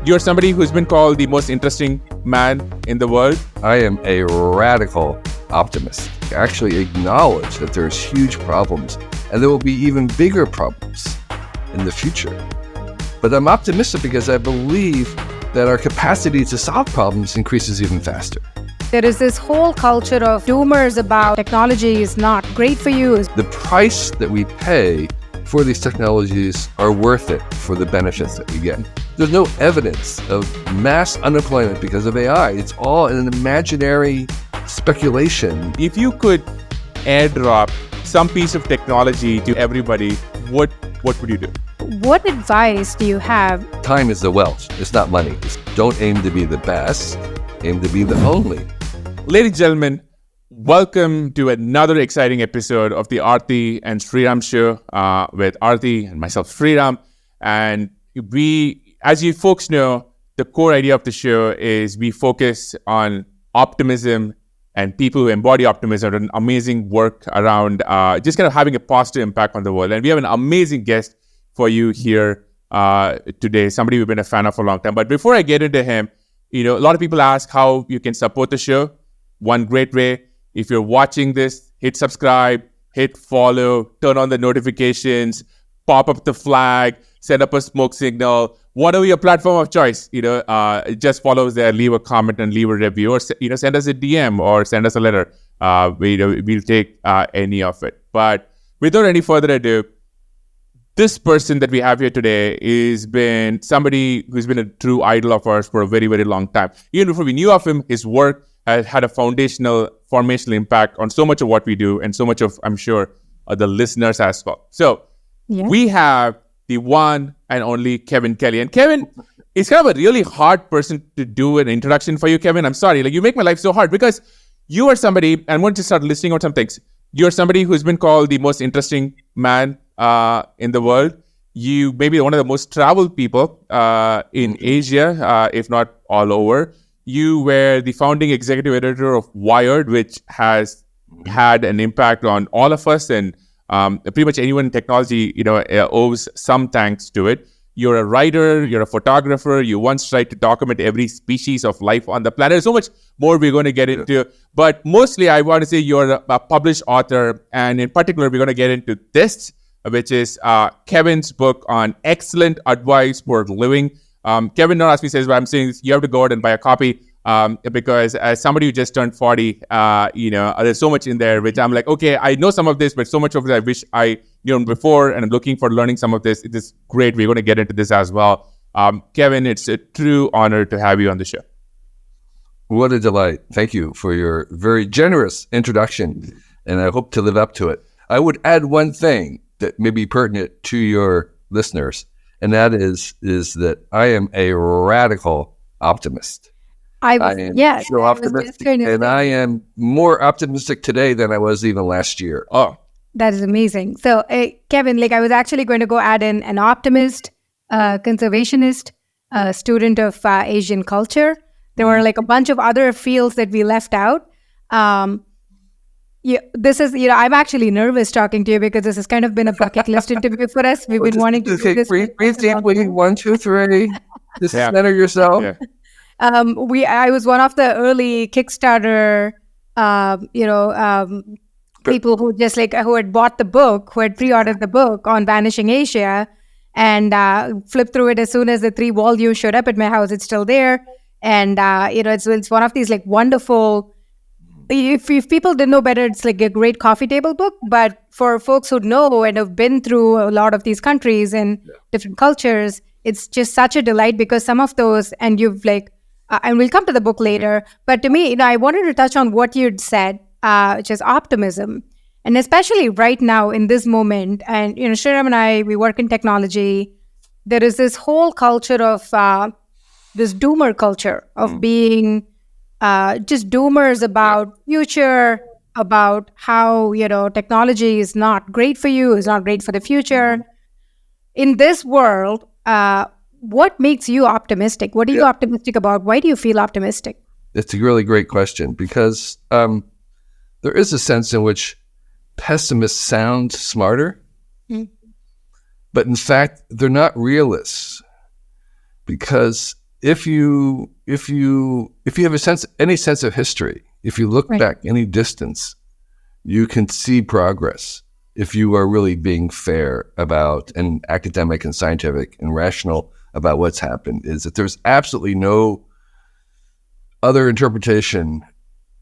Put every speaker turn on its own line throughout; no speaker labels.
You're somebody who's been called the most interesting man in the world.
I am a radical optimist. I actually acknowledge that there's huge problems and there will be even bigger problems in the future. But I'm optimistic because I believe that our capacity to solve problems increases even faster.
There is this whole culture of doomers about technology is not great for you.
The price that we pay for these technologies are worth it for the benefits that we get. There's no evidence of mass unemployment because of AI. It's all an imaginary speculation.
If you could airdrop some piece of technology to everybody, what would you do?
What advice do you have?
Time is the wealth. It's not money. Don't aim to be the best. Aim to be the only.
Ladies and gentlemen, welcome to another exciting episode of the Aarthi and Sriram show with Aarthi and myself, Sriram. And we, as you folks know, the core idea of the show is we focus on optimism and people who embody optimism and amazing work around just kind of having a positive impact on the world. And we have an amazing guest for you here today, somebody we've been a fan of for a long time. But before I get into him, a lot of people ask how you can support the show. One great way, if you're watching this, hit subscribe, hit follow, turn on the notifications, pop up the flag, set up a smoke signal, whatever your platform of choice, just follow us there, leave a comment and leave a review, or send us a DM or send us a letter. We'll take any of it. But without any further ado, this person that we have here today is been somebody who's been a true idol of ours for a very, very long time. Even before we knew of him, his work has had a formational impact on so much of what we do and so much of, I'm sure, the listeners as well. So we have the one and only Kevin Kelly. And Kevin, it's kind of a really hard person to do an introduction for you, Kevin. I'm sorry. You make my life so hard because you are somebody, and I'm going to start listing out some things. You're somebody who's been called the most interesting man in the world. You may be one of the most traveled people in Asia, if not all over. You were the founding executive editor of Wired, which has had an impact on all of us, and pretty much anyone in technology, owes some thanks to it. You're a writer, you're a photographer, you once tried to document every species of life on the planet. There's so much more we're going to get into, but mostly I want to say you're a published author, and in particular, we're going to get into this, which is Kevin's book on excellent advice for living. Kevin not asked me, says, but I'm saying you have to go out and buy a copy because as somebody who just turned 40, there's so much in there, which I'm like, okay, I know some of this, but so much of it I wish I knew before, and I'm looking for learning some of this. It is great. We're going to get into this as well. Kevin, it's a true honor to have you on the show.
What a delight. Thank you for your very generous introduction, and I hope to live up to it. I would add one thing that may be pertinent to your listeners, and that is that I am a radical optimist. I am so optimistic, and I am more optimistic today than I was even last year.
Oh,
that is amazing. So, Kevin, I was actually going to go add in an optimist, conservationist, student of Asian culture. There were a bunch of other fields that we left out. This is, I'm actually nervous talking to you because this has kind of been a bucket list interview for us. We've been wanting to do this.
Breathe deeply. 1, 2, 3. Just center yourself.
Yeah. I was one of the early Kickstarter, people who just who had bought the book, who had pre-ordered the book on Vanishing Asia, and flipped through it as soon as the 3 volumes showed up at my house. It's still there, and it's one of these wonderful. If people didn't know better, it's a great coffee table book. But for folks who know and have been through a lot of these countries and different cultures, it's just such a delight because some of those, and you've and we'll come to the book later. But to me, I wanted to touch on what you'd said, which is optimism. And especially right now in this moment, and, Sriram and I, we work in technology. There is this whole culture of this doomer culture of being just doomers about future, about how, technology is not great for you, is not great for the future. In this world, what makes you optimistic? What are you optimistic about? Why do you feel optimistic?
It's a really great question because there is a sense in which pessimists sound smarter, but in fact, they're not realists because if you have any sense of history, if you look back any distance, you can see progress if you are really being fair about and academic and scientific and rational about what's happened. Is that there's absolutely no other interpretation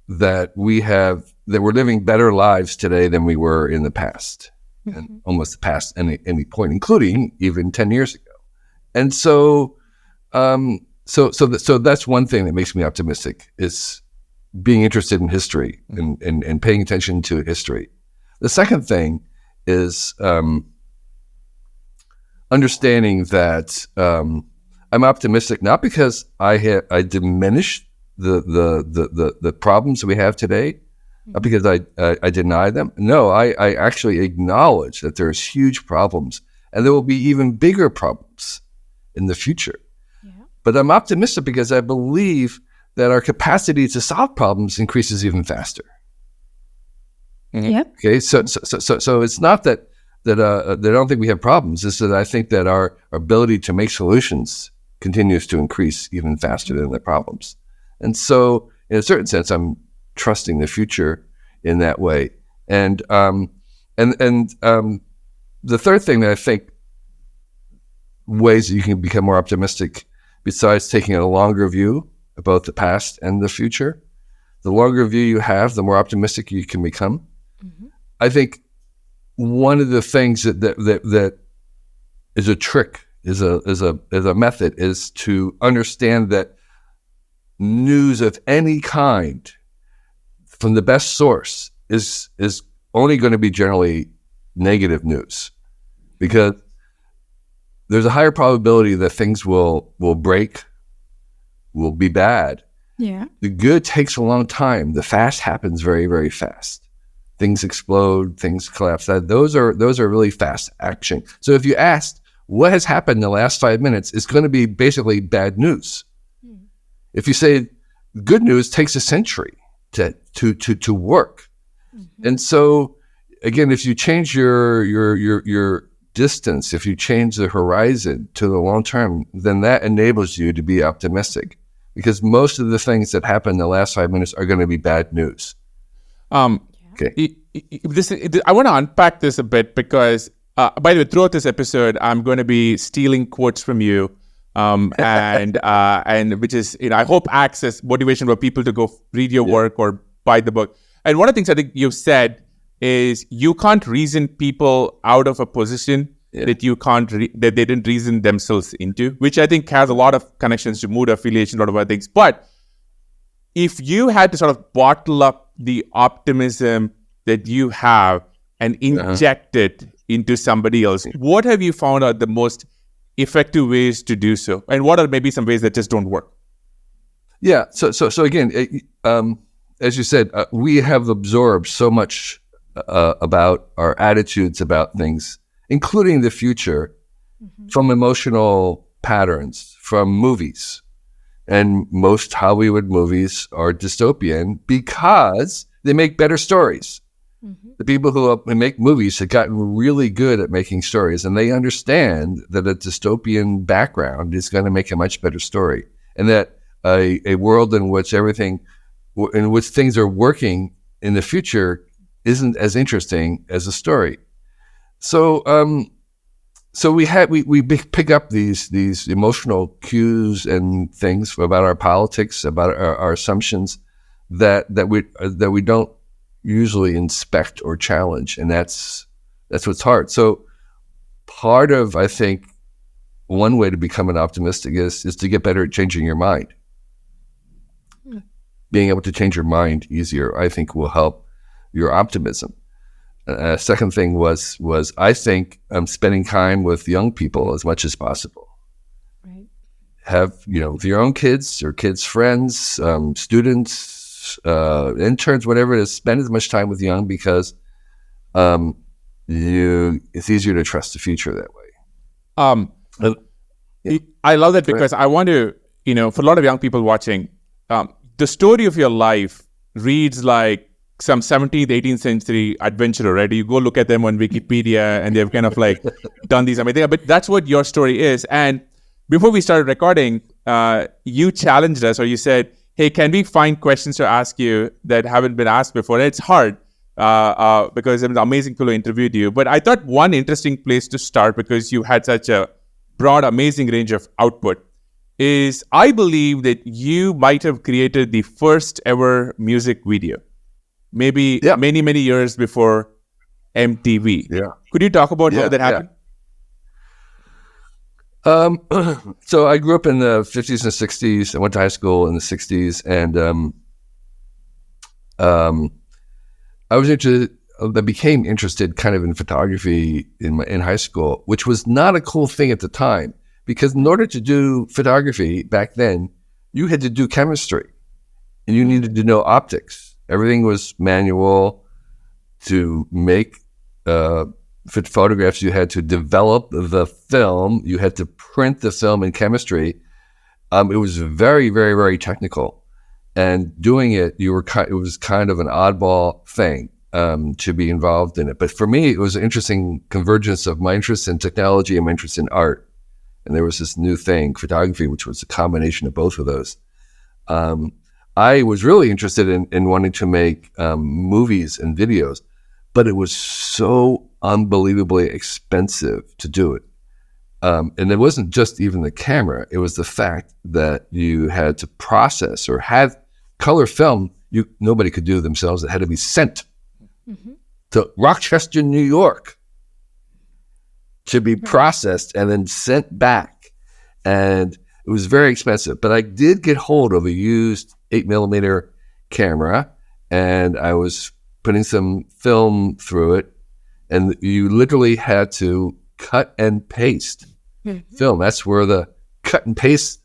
that we're living better lives today than we were in the past, and almost the past any point, including even 10 years ago. And so, so that's one thing that makes me optimistic, is being interested in history and paying attention to history. The second thing is understanding that I'm optimistic not because I diminish the problems that we have today, not because I deny them. No, I actually acknowledge that there's huge problems, and there will be even bigger problems in the future. Yeah. But I'm optimistic because I believe that our capacity to solve problems increases even faster.
Yep.
Okay, so it's not that I don't think we have problems. It's that I think that our ability to make solutions continues to increase even faster than the problems. And so, in a certain sense, I'm trusting the future in that way. And the third thing that I think ways that you can become more optimistic, besides taking a longer view of both the past and the future, the longer view you have, the more optimistic you can become. Mm-hmm. I think one of the things that is a trick, is a method, is to understand that news of any kind from the best source is only going to be generally negative news, because there's a higher probability that things will break, will be bad.
Yeah.
The good takes a long time. The fast happens very, very fast. Things explode, things collapse. Those are really fast action. So if you asked what has happened in the last 5 minutes, it's going to be basically bad news. Mm. If you say good news takes a century to work. Mm-hmm. And so again, if you change your distance, if you change the horizon to the long term, then that enables you to be optimistic, because most of the things that happen in the last 5 minutes are going to be bad news.
Okay. I want to unpack this a bit, because, by the way, throughout this episode, I'm going to be stealing quotes from you, and which is, I hope acts as motivation for people to go read your work or buy the book. And one of the things I think you've said is you can't reason people out of a position that you can't that they didn't reason themselves into, which I think has a lot of connections to mood affiliation, a lot of other things. But if you had to sort of bottle up the optimism that you have and inject it into somebody else, what have you found are the most effective ways to do so? And what are maybe some ways that just don't work?
Yeah. So again, as you said, we have absorbed so much about our attitudes about things, including the future, from emotional patterns, from movies. And most Hollywood movies are dystopian because they make better stories. Mm-hmm. The people who make movies have gotten really good at making stories, and they understand that a dystopian background is going to make a much better story, and that a world in which things are working in the future isn't as interesting as a story. So we pick up these emotional cues and things about our politics, about our assumptions that we don't usually inspect or challenge, and that's what's hard. So part of, I think, one way to become an optimistic is to get better at changing your mind. Being able to change your mind easier, I think, will help your optimism. Second thing was I think spending time with young people as much as possible. Right. Have, with your own kids or kids' friends, students, interns, whatever it is, spend as much time with young, because it's easier to trust the future that way.
I love that, because I want to, for a lot of young people watching, the story of your life reads like some 17th, 18th century adventurer, right? You go look at them on Wikipedia and they've kind of like done these amazing things, but that's what your story is. And before we started recording, you challenged us, or you said, hey, can we find questions to ask you that haven't been asked before? And it's hard because it was amazing people who interviewed you. But I thought one interesting place to start, because you had such a broad, amazing range of output, is I believe that you might have created the first ever music video, maybe many, many years before MTV.
Yeah.
Could you talk about how that happened?
So I grew up in the 50s and 60s. I went to high school in the 60s, and I became interested kind of in photography in high school, which was not a cool thing at the time, because in order to do photography back then, you had to do chemistry and you needed to know optics. Everything was manual. To make photographs, you had to develop the film. You had to print the film in chemistry. It was very, very, very technical. And doing it, it was kind of an oddball thing to be involved in it. But for me, it was an interesting convergence of my interest in technology and my interest in art. And there was this new thing, photography, which was a combination of both of those. I was really interested in wanting to make movies and videos, but it was so unbelievably expensive to do it. And it wasn't just even the camera. It was the fact that you had to process or have color film. Nobody could do themselves. It had to be sent to Rochester, New York, to be processed and then sent back. And it was very expensive. But I did get hold of a used 8mm camera, and I was putting some film through it. And you literally had to cut and paste film. That's where the cut and paste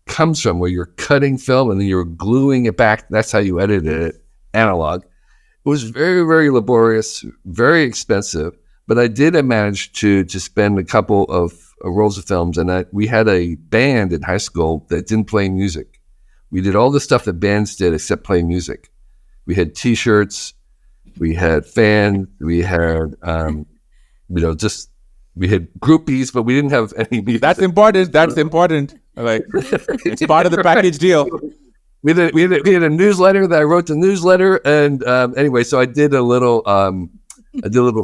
comes from, where you're cutting film and then you're gluing it back. That's how you edited it, analog. It was very, very laborious, very expensive, but I did manage to spend a couple of rolls of films, and we had a band in high school that didn't play music. We did all the stuff that bands did except play music. We had T-shirts, we had fans, we had, we had groupies, but we didn't have any music.
That's important. Like, it's part of the package deal.
We had a newsletter that I wrote the newsletter, and anyway, so I did a little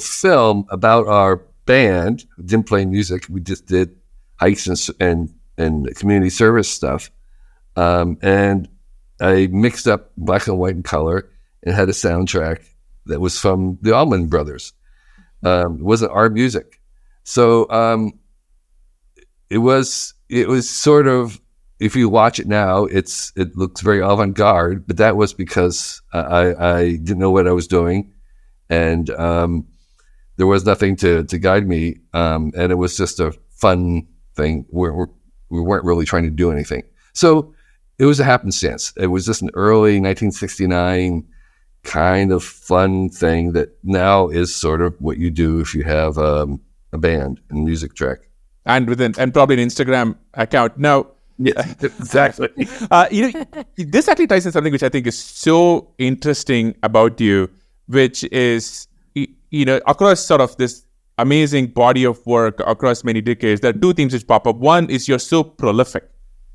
film about our band. We didn't play music. We just did hikes and community service stuff. And I mixed up black and white and color and had a soundtrack that was from the Allman Brothers. It wasn't our music. So it was sort of, if you watch it now, it looks very avant-garde, but that was because I didn't know what I was doing, and there was nothing to guide me, and it was just a fun thing where we weren't really trying to do anything. So it was a happenstance. It was just an early 1969 kind of fun thing that now is sort of what you do if you have a band and music track.
And probably an Instagram account. Now,
yes, exactly.
This actually ties in something which I think is so interesting about you, which is, across sort of this amazing body of work across many decades, there are two themes which pop up. One is you're so prolific,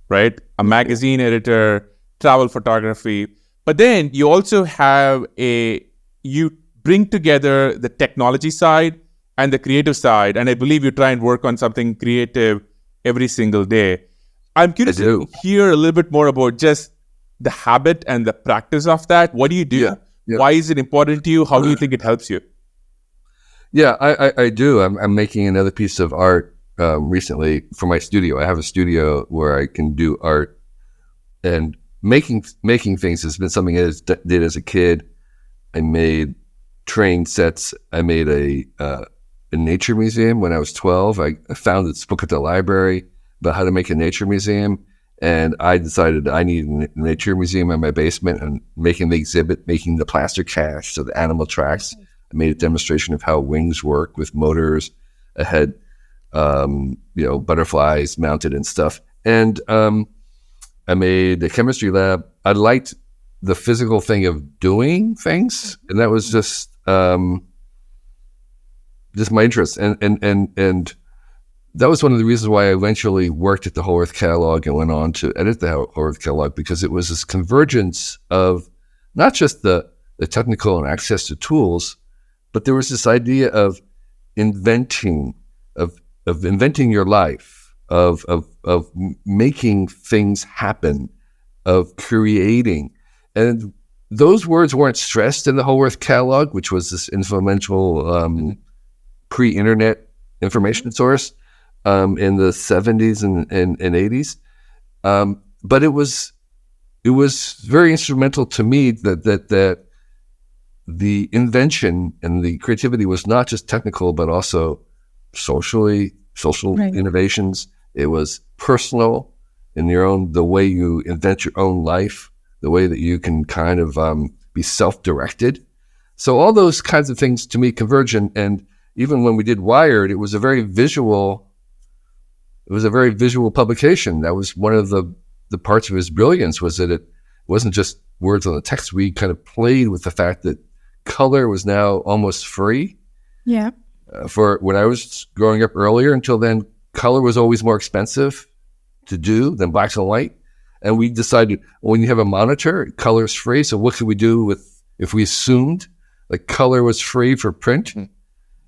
right? A magazine editor, travel photography. But then you also have you bring together the technology side and the creative side. And I believe you try and work on something creative every single day. I'm curious to hear a little bit more about just the habit and the practice of that. What do you do?
Yeah.
Why is it important to you? How do you think it helps you?
Yeah, I do. I'm making another piece of art recently for my studio. I have a studio where I can do art, and making things has been something I did as a kid. I made train sets. I made a nature museum when I was 12. I found this book at the library about how to make a nature museum, and I decided I needed a nature museum in my basement, and making the exhibit, making the plaster cast of the animal tracks. I made a demonstration of how wings work with motors. I had, butterflies mounted and stuff. And I made a chemistry lab. I liked the physical thing of doing things, and that was just my interest. And that was one of the reasons why I eventually worked at the Whole Earth Catalog and went on to edit the Whole Earth Catalog, because it was this convergence of not just the technical and access to tools, but there was this idea of inventing, of inventing your life, of making things happen, of creating. And those words weren't stressed in the Whole Earth Catalog, which was this influential pre-internet information source in the 70s and 80s. But it was very instrumental to me that the invention and the creativity was not just technical, but also social right. innovations. It was personal in the way you invent your own life, the way that you can kind of be self-directed. So all those kinds of things to me converge. And even when we did Wired, it was a very visual publication. That was one of the parts of his brilliance, was that it wasn't just words on the text. We kind of played with the fact that color was now almost free.
Yeah.
For when I was growing up earlier, until then, color was always more expensive to do than black and white. And we decided, when you have a monitor, color is free. So what could we do if we assumed like color was free for print? Mm-hmm.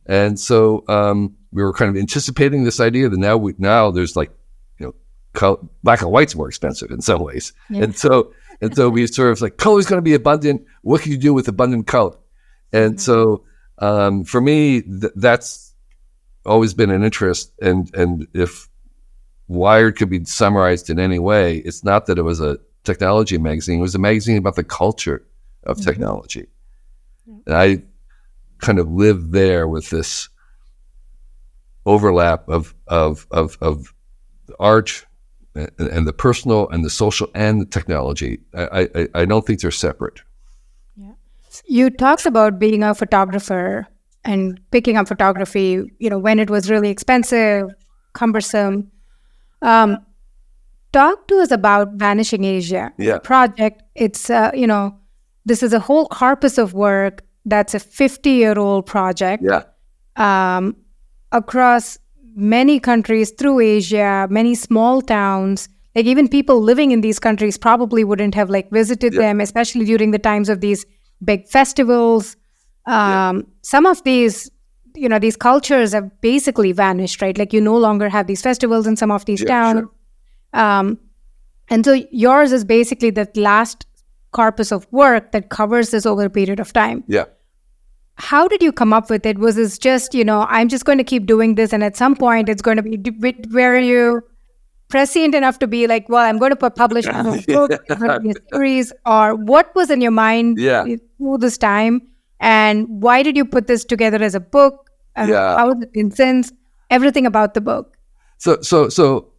And so we were kind of anticipating this idea that now there's like, black and white's more expensive in some ways. Yeah. And so we sort of like, color's going to be abundant. What can you do with abundant color? And so for me, that's always been an interest. And if Wired could be summarized in any way, it's not that it was a technology magazine. It was a magazine about the culture of technology. And I kind of lived there with this overlap of art and the personal and the social and the technology. I don't think they're separate.
Yeah. You talked about being a photographer and picking up photography, when it was really expensive, cumbersome. Talk to us about Vanishing Asia project. It's, this is a whole corpus of work that's a 50-year-old project across many countries through Asia, many small towns. Like even people living in these countries probably wouldn't have visited them, especially during the times of these big festivals. Some of these, these cultures have basically vanished, right? Like you no longer have these festivals in some of these towns. Sure. And so yours is basically that last corpus of work that covers this over a period of time.
Yeah.
How did you come up with it? Was this just, I'm just going to keep doing this, and at some point it's going to be, were you prescient enough to be like, well, I'm going to publish a book, a series, or what was in your mind through this time? And why did you put this together as a book? How has it been since? Everything about the book.
So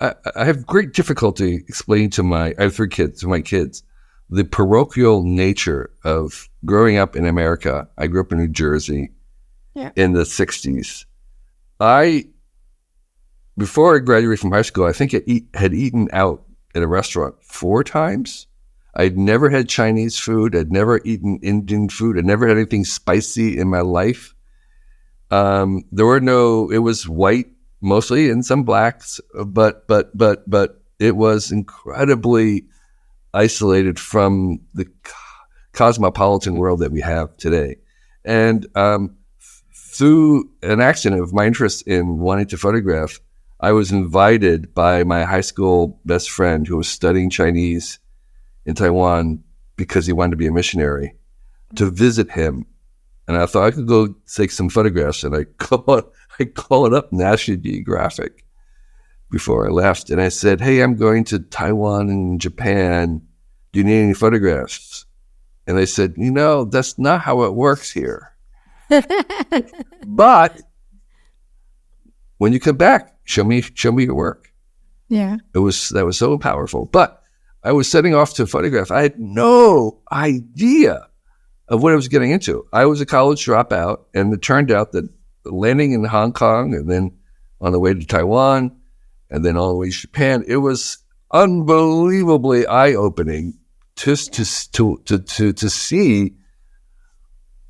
I have great difficulty explaining I have 3 kids, to my kids, the parochial nature of growing up in America. I grew up in New Jersey in the 60s. Before I graduated from high school, I think I had eaten out at a restaurant 4 times. I'd never had Chinese food. I'd never eaten Indian food. I'd never had anything spicy in my life. It was white mostly, and some blacks, but it was incredibly isolated from the cosmopolitan world that we have today. And through an accident of my interest in wanting to photograph, I was invited by my high school best friend who was studying Chinese in Taiwan because he wanted to be a missionary, to visit him. And I thought I could go take some photographs, and I called up National Geographic before I left, and I said, hey, I'm going to Taiwan and Japan. Do you need any photographs? And they said, that's not how it works here. But when you come back, show me your work.
Yeah.
That was so powerful. But I was setting off to photograph. I had no idea of what I was getting into. I was a college dropout, and it turned out that landing in Hong Kong and then on the way to Taiwan and then all the way to Japan, it was unbelievably eye-opening just to see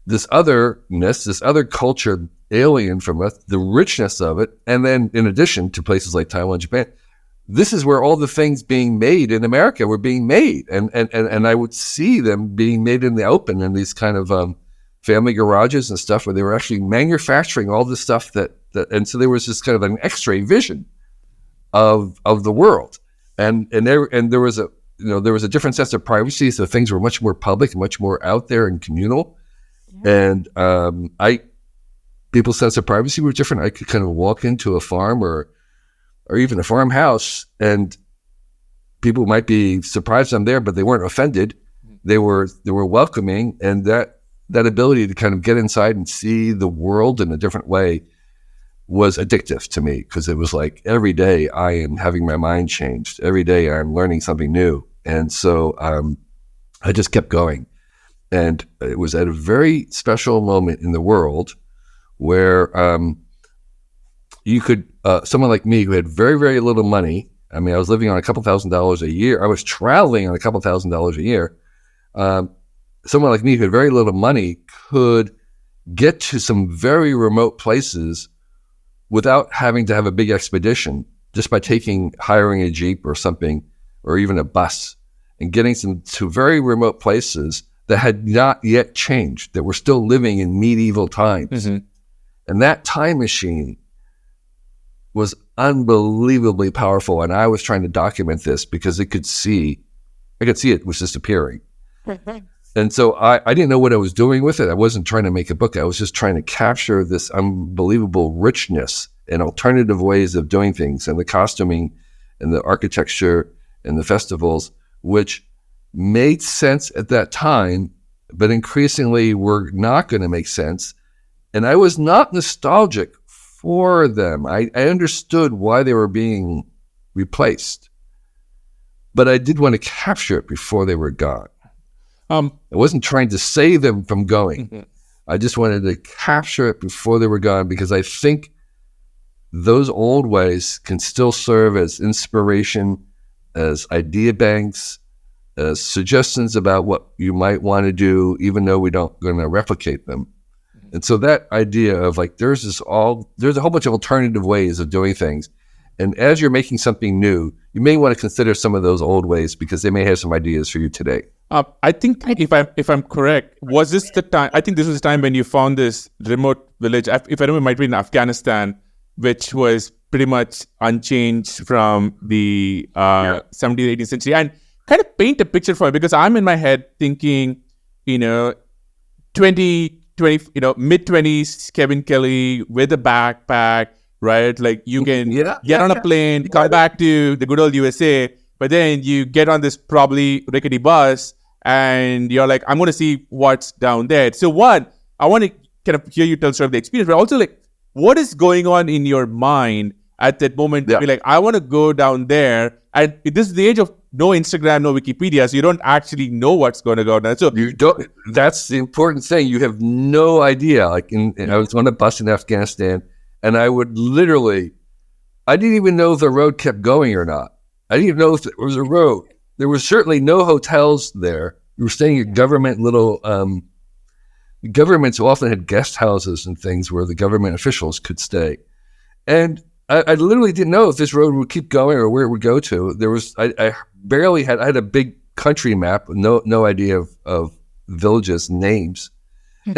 this otherness, this other culture, alien from us, the richness of it, and then in addition to places like Taiwan, Japan, this is where all the things being made in America were being made, and I would see them being made in the open in these kind of family garages and stuff where they were actually manufacturing all this stuff that and so there was this kind of an X-ray vision of the world, and there was a different sense of privacy, so things were much more public, much more out there and communal, and people's sense of privacy was different. I could kind of walk into a farm or even a farmhouse, and people might be surprised I'm there, but they weren't offended. They were welcoming, and that ability to kind of get inside and see the world in a different way was addictive to me, because it was like every day I am having my mind changed. Every day I'm learning something new. And so I just kept going. And it was at a very special moment in the world where you could, someone like me who had very, very little money, I mean, I was living on a couple $1,000s a year. I was traveling on a couple $1,000s a year. Someone like me who had very little money could get to some very remote places without having to have a big expedition, just by hiring a Jeep or something, or even a bus, and getting to very remote places that had not yet changed, that were still living in medieval times. Mm-hmm. And that time machine was unbelievably powerful. And I was trying to document this because I could see it was disappearing. Mm-hmm. And so I didn't know what I was doing with it. I wasn't trying to make a book. I was just trying to capture this unbelievable richness and alternative ways of doing things, and the costuming and the architecture and the festivals, which made sense at that time, but increasingly were not going to make sense. And I was not nostalgic for them. I understood why they were being replaced, but I did want to capture it before they were gone. I wasn't trying to save them from going. Mm-hmm. I just wanted to capture it before they were gone, because I think those old ways can still serve as inspiration, as idea banks, as suggestions about what you might want to do, even though we don't going to replicate them. Mm-hmm. And so that idea of like, there's a whole bunch of alternative ways of doing things. And as you're making something new, you may want to consider some of those old ways, because they may have some ideas for you today.
I think if I'm correct, was this the time? I think this was the time when you found this remote village. If I remember, it might be in Afghanistan, which was pretty much unchanged from the 17th, 18th century. And kind of paint a picture for me, because I'm in my head thinking, mid 20s, Kevin Kelly with a backpack, right? Like you can get on a plane, come back to the good old USA, but then you get on this probably rickety bus and you're like, I'm going to see what's down there. So one, I want to kind of hear you tell sort of the experience, but also like, what is going on in your mind at that moment to be like, I want to go down there. And this is the age of no Instagram, no Wikipedia, so you don't actually know what's going to go down. So
you don't. That's the important thing. You have no idea. Like I was on a bus in Afghanistan, and I would literally, I didn't even know if the road kept going or not. I didn't even know if there was a road. There was certainly no hotels there. We were staying at government little, governments often had guest houses and things where the government officials could stay. And I literally didn't know if this road would keep going or where it would go to. I had a big country map, no idea of villages' names.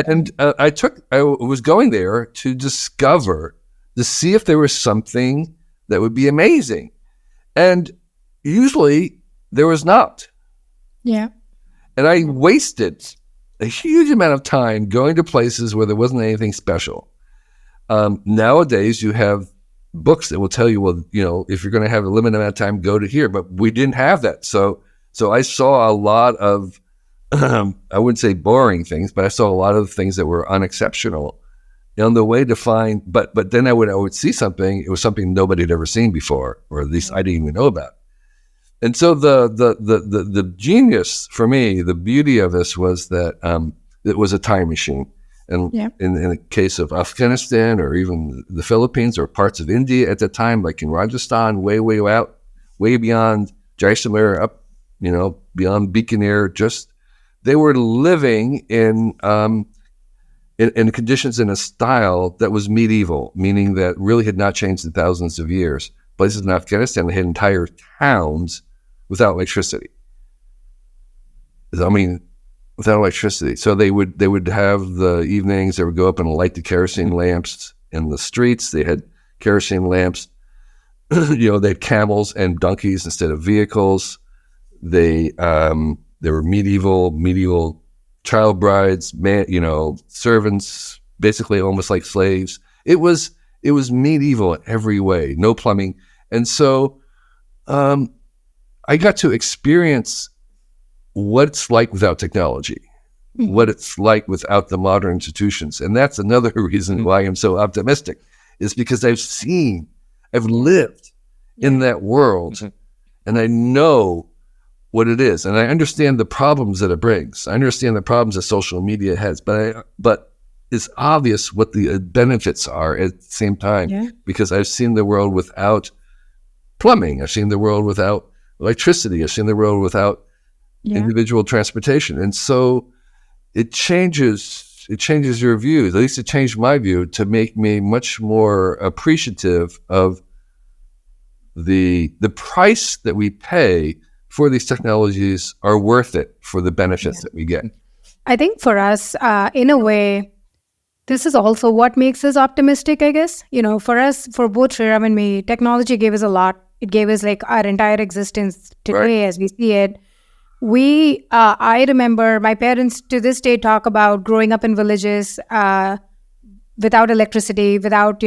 And I was going there to see if there was something that would be amazing. And usually there was not.
Yeah.
And I wasted a huge amount of time going to places where there wasn't anything special. Nowadays, you have books that will tell you, well, if you're going to have a limited amount of time, go to here. But we didn't have that. So I saw a lot of, I wouldn't say boring things, but I saw a lot of things that were unexceptional. On the way to find, but then I would see something. It was something nobody had ever seen before, or at least I didn't even know about. And so the genius for me, the beauty of this was that it was a time machine. And in the case of Afghanistan, or even the Philippines, or parts of India at the time, like in Rajasthan, way out, way beyond Jaisalmer, up, beyond Bikaner, they were living in in conditions in a style that was medieval, meaning that really had not changed in thousands of years. Places in Afghanistan, they had entire towns without electricity. I mean, without electricity. So they would have the evenings, they would go up and light the kerosene lamps in the streets. They had kerosene lamps. They had camels and donkeys instead of vehicles. They were medieval child brides, servants, basically almost like slaves. It was medieval in every way, no plumbing. And so I got to experience what it's like without technology, what it's like without the modern institutions. And that's another reason why I'm so optimistic, is because I've lived in that world, and I know what it is, and I understand the problems that it brings. I understand the problems that social media has, but it's obvious what the benefits are at the same time, because I've seen the world without plumbing. I've seen the world without electricity. I've seen the world without individual transportation. And so it changes your views. At least it changed my view to make me much more appreciative of the price that we pay for these technologies are worth it for the benefits that we get.
I think for us, in a way, this is also what makes us optimistic, I guess. For us, for both Sriram and me, technology gave us a lot. It gave us like our entire existence today as we see it. I remember my parents to this day talk about growing up in villages without electricity, without,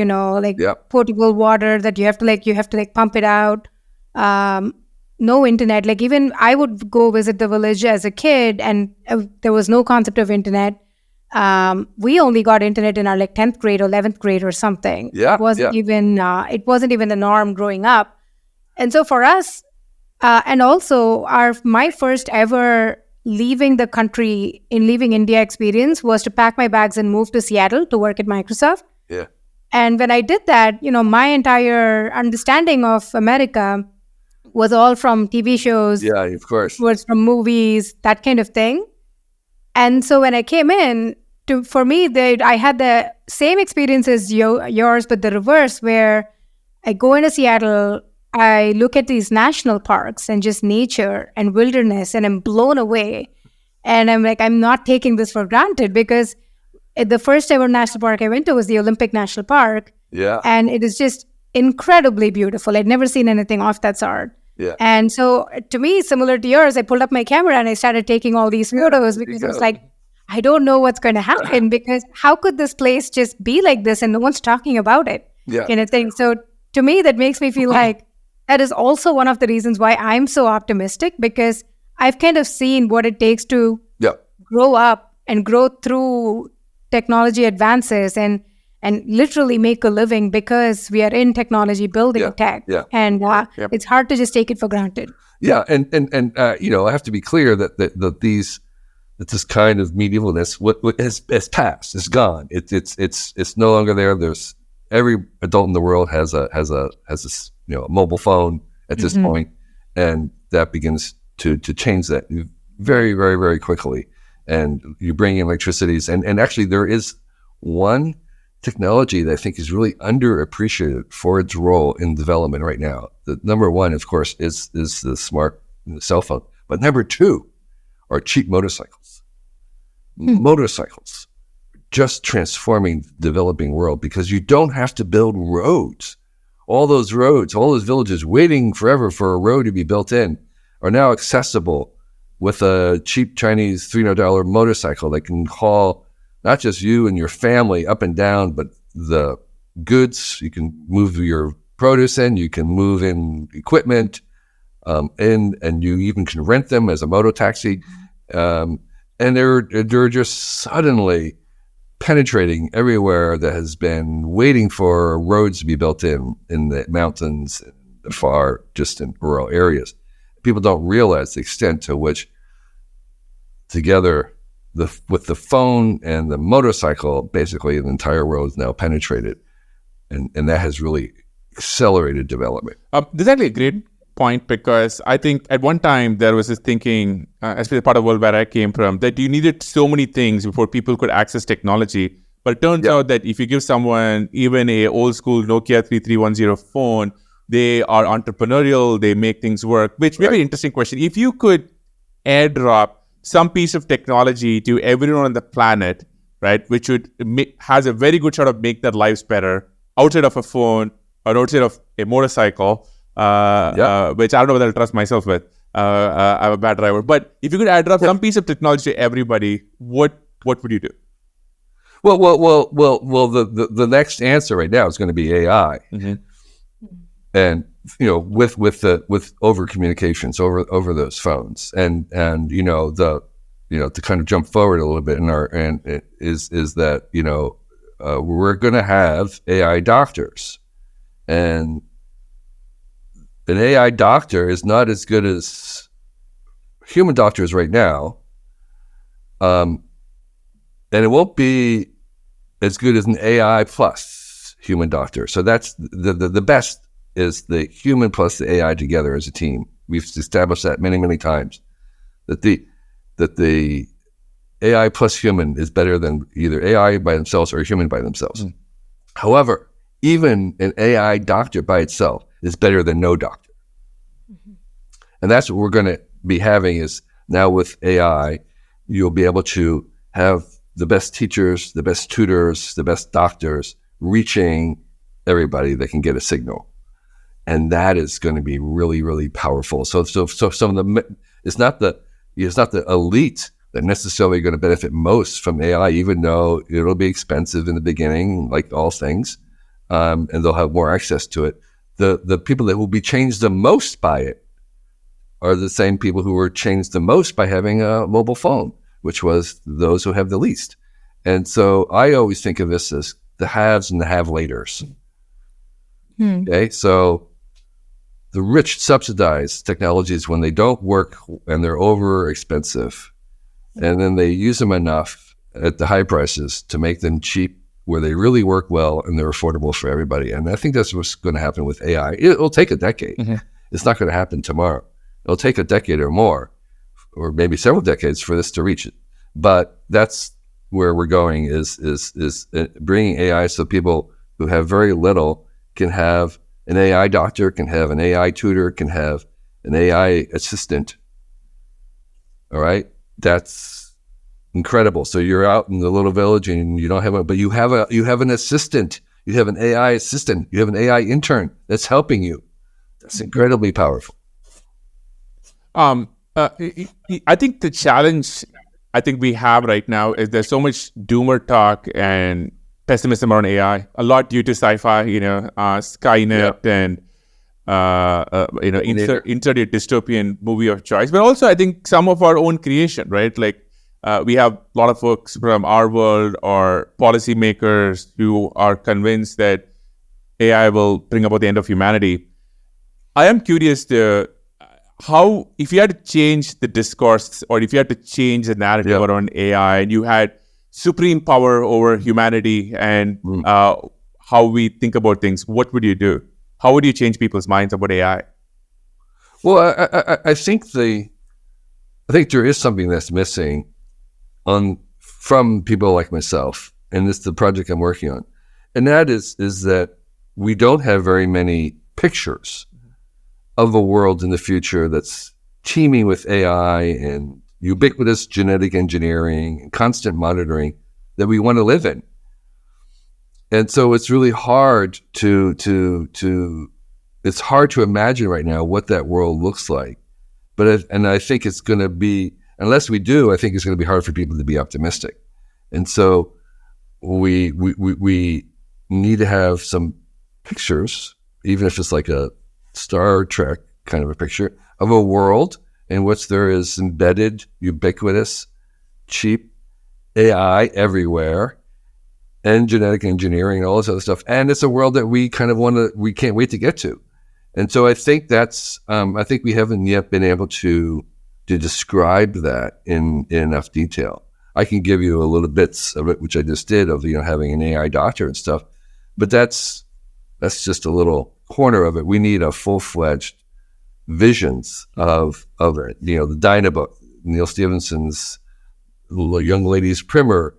potable water that you have to pump it out. No internet. Like even I would go visit the village as a kid and there was no concept of internet. We only got internet in our 10th grade or 11th grade or something. It wasn't even the norm growing up. And so for us, and also my first ever leaving the country in leaving India experience was to pack my bags and move to Seattle to work at Microsoft.
Yeah.
And when I did that, my entire understanding of America was all from TV shows.
Yeah, of course.
Was from movies, that kind of thing. And so when I came in, for me, I had the same experience as yours, but the reverse, where I go into Seattle, I look at these national parks and just nature and wilderness, and I'm blown away. And I'm like, I'm not taking this for granted, because the first ever national park I went to was the Olympic National Park.
Yeah.
And it is just incredibly beautiful. I'd never seen anything of that sort.
Yeah.
And so to me, similar to yours, I pulled up my camera and I started taking all these photos, because it was like, I don't know what's going to happen, because how could this place just be like this and no one's talking about it? Kind of thing. So to me, that makes me feel like that is also one of the reasons why I'm so optimistic, because I've kind of seen what it takes to grow up and grow through technology advances and literally make a living, because we are in technology, building tech. Yeah. And it's hard to just take it for granted.
Yeah. And I have to be clear that this kind of medievalness what has passed, is gone. It's no longer there. There's every adult in the world has a mobile phone at this point, and that begins to change that very, very, very quickly. And you bring in electricities, and actually there is one technology that I think is really underappreciated for its role in development right now. The number one, of course, is the smart cell phone, but number two are cheap motorcycles. Motorcycles just transforming the developing world, because you don't have to build roads. All those villages waiting forever for a road to be built in are now accessible with a cheap Chinese $300 motorcycle that can haul not just you and your family up and down, but the goods. You can move your produce in, you can move in equipment in, and you even can rent them as a moto taxi. And they're just suddenly penetrating everywhere that has been waiting for roads to be built in the mountains, and the far distant rural areas. People don't realize the extent to which together with the phone and the motorcycle, basically the entire world is now penetrated. And that has really accelerated development.
This is actually a great point, because I think at one time there was this thinking, especially part of the world where I came from, that you needed so many things before people could access technology. But it turns out that if you give someone even a old school Nokia 3310 phone, they are entrepreneurial, they make things work, which may be an interesting question. If you could airdrop some piece of technology to everyone on the planet, right, which would has a very good shot of make their lives better outside of a phone or outside of a motorcycle, which I don't know whether I'll trust myself with. I'm a bad driver. But if you could airdrop some piece of technology to everybody, what would you do?
Well. The next answer right now is going to be AI, and with over communications over those phones, and to kind of jump forward a little bit is that we're going to have AI doctors, and an AI doctor is not as good as human doctors right now, and it won't be as good as an AI plus human doctor. So that's the best is the human plus the AI together as a team. We've established that many times, that the AI plus human is better than either AI by themselves or human by themselves. However, even an AI doctor by itself is better than no doctor. And that's what we're going to be having is now with AI, you'll be able to have the best teachers, the best tutors, the best doctors reaching everybody that can get a signal. And that is going to be really, really powerful. So some of the, it's not the elite that necessarily going to benefit most from AI, even though it'll be expensive in the beginning, like all things, and they'll have more access to it. The people that will be changed the most by it are the same people who were changed the most by having a mobile phone, which was those who have the least. And so I always think of this as the haves and the have-laters. Okay, so the rich subsidize technologies when they don't work and they're over expensive. And then they use them enough at the high prices to make them cheap where they really work well and they're affordable for everybody. And I think that's what's going to happen with AI. It'll take a decade. It's not going to happen tomorrow. It'll take a decade or more, or maybe several decades for this to reach it. But that's where we're going is bringing AI so people who have very little can have an AI doctor, can have an AI tutor, can have an AI assistant. All right? That's incredible. So you're out in the little village and you don't have but you have an assistant. You have an AI assistant. You have an AI intern that's helping you. That's incredibly powerful.
I think the challenge I think we have right now is there's so much doomer talk and pessimism around AI, a lot due to sci-fi, Skynet and insert your dystopian movie of choice, but also I think some of our own creation, right? Like we have a lot of folks from our world or policymakers who are convinced that AI will bring about the end of humanity. I am curious to how, if you had to change the discourse or if you had to change the narrative around AI and you had supreme power over humanity and how we think about things, what would you do? How would you change people's minds about AI?
Well, I think there is something that's missing from people like myself, and it's the project I'm working on, and that is that we don't have very many pictures of a world in the future that's teeming with AI and ubiquitous genetic engineering and constant monitoring that we want to live in. And so it's really hard it's hard to imagine right now what that world looks like. And I think it's going to be, unless we do, I think it's going to be hard for people to be optimistic. And so we need to have some pictures, even if it's like a Star Trek kind of a picture of a world in which there is embedded, ubiquitous, cheap AI everywhere, and genetic engineering and all this other stuff. And it's a world that we kind of we can't wait to get to. And so I think that's, I think we haven't yet been able to describe that in enough detail. I can give you a little bits of it, which I just did, of, having an AI doctor and stuff, but that's just a little corner of it. We need a full-fledged visions of it. The Dynabook, Neil Stephenson's Young Ladies Primer.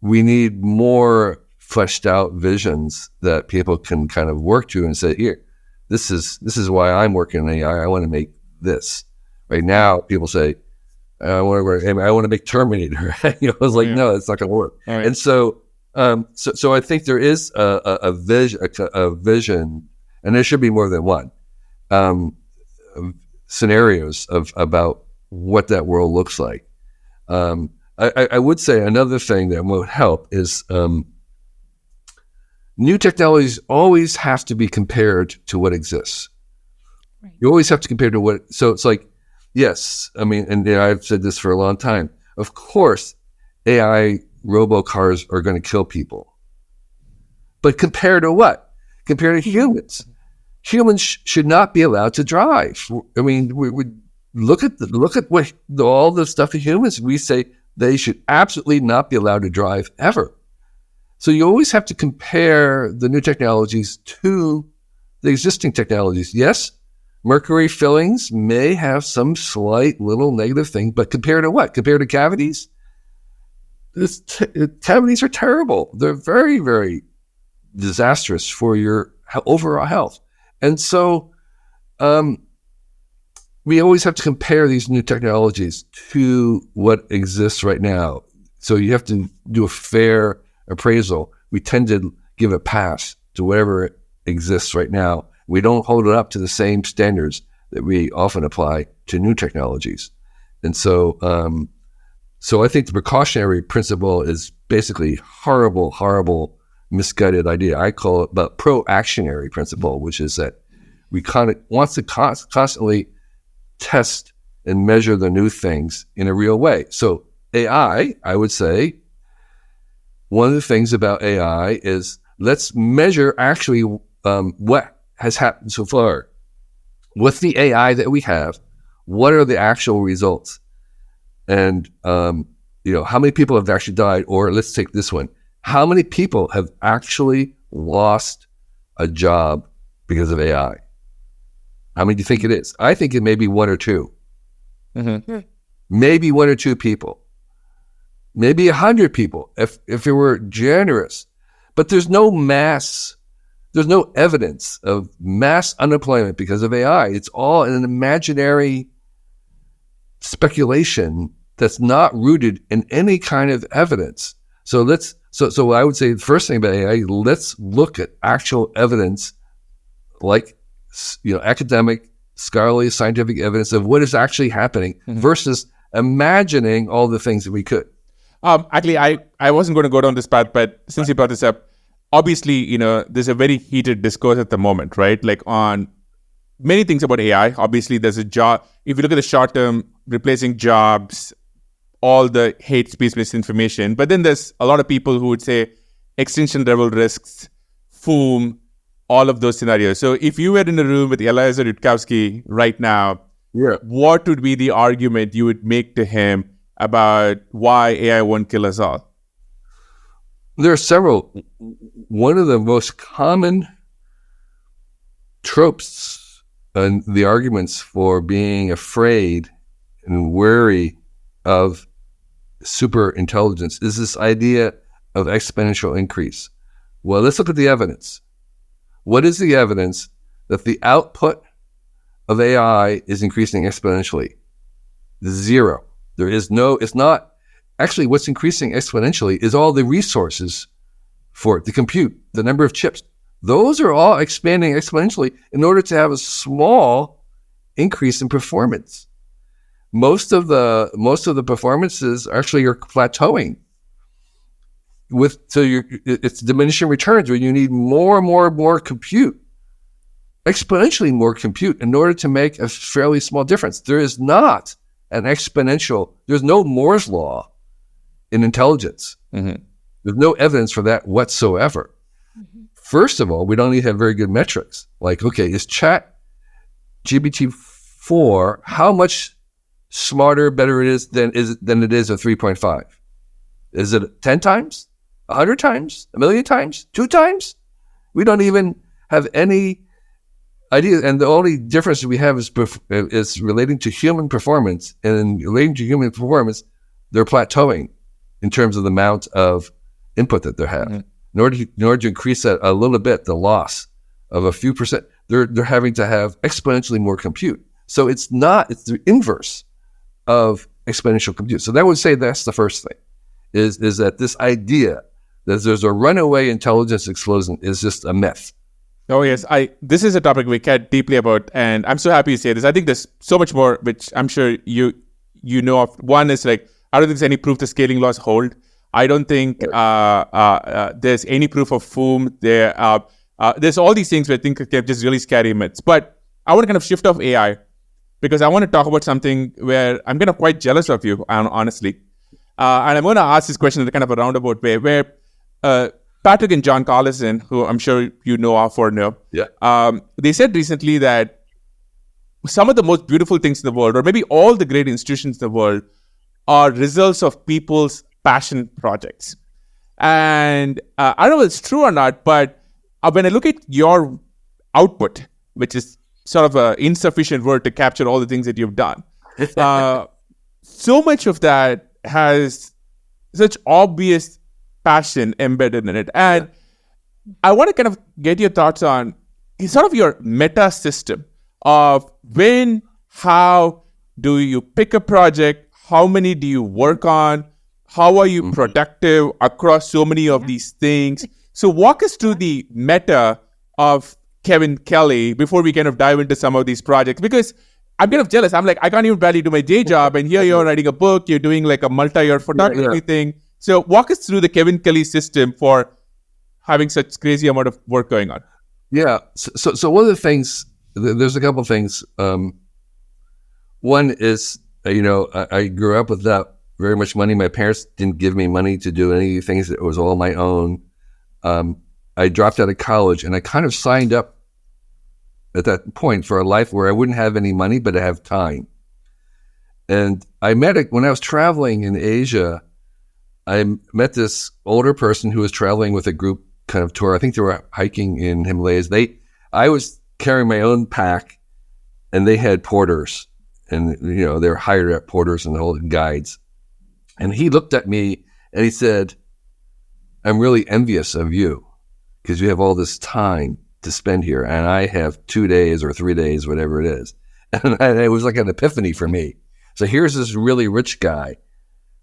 We need more fleshed out visions that people can kind of work to and say, here, this is why I'm working in AI. I want to make this. Right now, people say, I want to make Terminator. It's like, no, it's not going to work. Right. And so I think there is a vision, and there should be more than one, scenarios about what that world looks like. I would say another thing that would help is new technologies always have to be compared to what exists. Right. You always have to compare to what. So it's like, yes, I mean, and I've said this for a long time. Of course, AI robocars are going to kill people, but compared to what? Compared to humans. Humans should not be allowed to drive. I mean, we look at what all the stuff of humans. We say they should absolutely not be allowed to drive ever. So you always have to compare the new technologies to the existing technologies. Yes, mercury fillings may have some slight little negative thing, but compared to what? Compared to cavities? Cavities are terrible. They're very, very disastrous for your overall health. And so we always have to compare these new technologies to what exists right now. So you have to do a fair appraisal. We tend to give a pass to whatever exists right now. We don't hold it up to the same standards that we often apply to new technologies. And so I think the precautionary principle is basically horrible, misguided idea. I call it the pro-actionary principle, which is that we kind of want to constantly test and measure the new things in a real way. So AI, I would say, one of the things about AI is let's measure actually what has happened so far. With the AI that we have, what are the actual results? And, how many people have actually died? Or let's take this one. How many people have actually lost a job because of AI? How many do you think it is? I think it may be one or two. Mm-hmm. Maybe one or two people. Maybe 100 people, if it were generous. But there's no evidence of mass unemployment because of AI. It's all an imaginary speculation that's not rooted in any kind of evidence. So I would say the first thing about AI, let's look at actual evidence, like academic, scholarly, scientific evidence of what is actually happening versus imagining all the things that we could.
Actually, I wasn't going to go down this path, but since you brought this up, obviously, there's a very heated discourse at the moment, right? Like on many things about AI. Obviously, there's a job. If you look at the short term, replacing jobs, all the hate speech misinformation. But then there's a lot of people who would say extinction level risks, FOOM, all of those scenarios. So if you were in a room with Eliezer Yudkowsky right now, what would be the argument you would make to him about why AI won't kill us all?
There are several. One of the most common tropes and the arguments for being afraid and wary of super intelligence is this idea of exponential increase. Well, let's look at the evidence. What is the evidence that the output of AI is increasing exponentially? Zero. There is no, it's not, actually what's increasing exponentially is all the resources for it, the compute, the number of chips. Those are all expanding exponentially in order to have a small increase in performance. Most of the performances actually are plateauing. It's diminishing returns where you need more and more compute, exponentially more compute in order to make a fairly small difference. There is not an exponential, there's no Moore's law in intelligence. Mm-hmm. There's no evidence for that whatsoever. Mm-hmm. First of all, we don't even have very good metrics. Like, okay, is GPT-4, how much smarter, better it is than it is a 3.5? Is it 10 times? 100 times? 1 million times? 2 times? We don't even have any idea, and the only difference we have is relating to human performance, and in relating to human performance, they're plateauing in terms of the amount of input that they have. In order to increase that a little bit, the loss of a few percent, they're having to have exponentially more compute. So it's the inverse of exponential compute. So that would say that's the first thing, is that this idea that there's a runaway intelligence explosion is just a myth.
Oh yes, this is a topic we care deeply about, and I'm so happy you say this. I think there's so much more which I'm sure you know of. One is like, I don't think there's any proof the scaling laws hold. I don't think there's any proof of FOOM. There's all these things where I think are just really scary myths. But I want to kind of shift off AI, because I want to talk about something where I'm kind of quite jealous of you, honestly. And I'm going to ask this question in a kind of a roundabout way, where Patrick and John Collison, who I'm sure you know of or know, they said recently that some of the most beautiful things in the world, or maybe all the great institutions in the world, are results of people's passion projects. And I don't know if it's true or not, but when I look at your output, which is sort of an insufficient word to capture all the things that you've done, so much of that has such obvious passion embedded in it. And I want to kind of get your thoughts on sort of your meta system of when, how do you pick a project, how many do you work on, how are you productive across so many of these things. So walk us through the meta of Kevin Kelly before we kind of dive into some of these projects, because I'm kind of jealous. I'm like, I can't even barely do my day job, and here you're writing a book, you're doing like a multi-year photography thing. So walk us through the Kevin Kelly system for having such crazy amount of work going on.
Yeah. So one of the things, there's a couple of things. One is, I grew up without very much money. My parents didn't give me money to do any things. It was all my own. I dropped out of college, and I kind of signed up at that point for a life where I wouldn't have any money, but I have time. And I when I was traveling in Asia, I met this older person who was traveling with a group kind of tour. I think they were hiking in Himalayas. I was carrying my own pack, and they had porters, and they were hired at porters and the whole guides. And he looked at me and he said, "I'm really envious of you because you have all this time to spend here, and I have 2 days or 3 days, whatever it is." And it was like an epiphany for me. So here's this really rich guy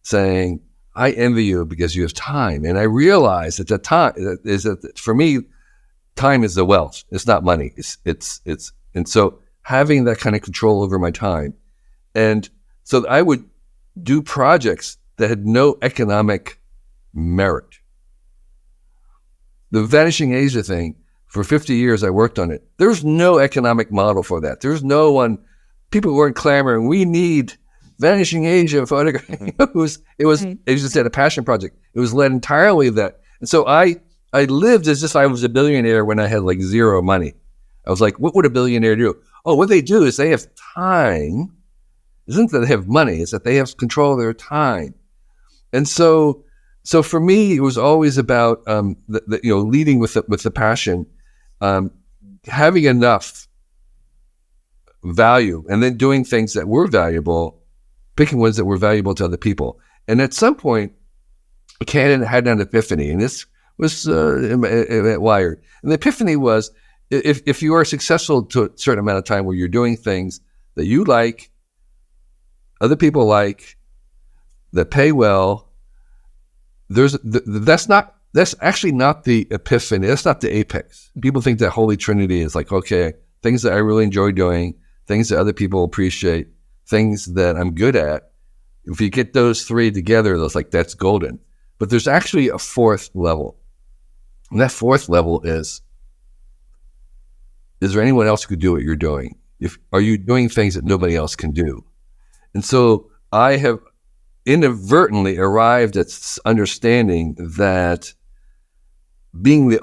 saying, "I envy you because you have time." And I realized at that time is that for me, time is the wealth. It's not money. And so having that kind of control over my time, and so I would do projects that had no economic merit. The Vanishing Asia thing, for 50 years I worked on it. There's no economic model for that. There's no one. People weren't clamoring, "We need Vanishing Asia photography." It was, as you said, a passion project. It was led entirely that. And so I lived as if I was a billionaire when I had like zero money. I was like, what would a billionaire do? Oh, what they do is they have time. It isn't that they have money, it's that they have control of their time. And so for me, it was always about leading with the passion, having enough value, and then doing things that were valuable, picking ones that were valuable to other people. And at some point, Cannon had an epiphany, and this was at Wired. And the epiphany was, if you are successful to a certain amount of time where you're doing things that you like, other people like, that pay well, that's actually not the epiphany. That's not the apex. People think that Holy Trinity is like, okay, things that I really enjoy doing, things that other people appreciate, things that I'm good at. If you get those three together, that's golden. But there's actually a fourth level. And that fourth level is there anyone else who could do what you're doing? Are you doing things that nobody else can do? And so I have inadvertently arrived at understanding that working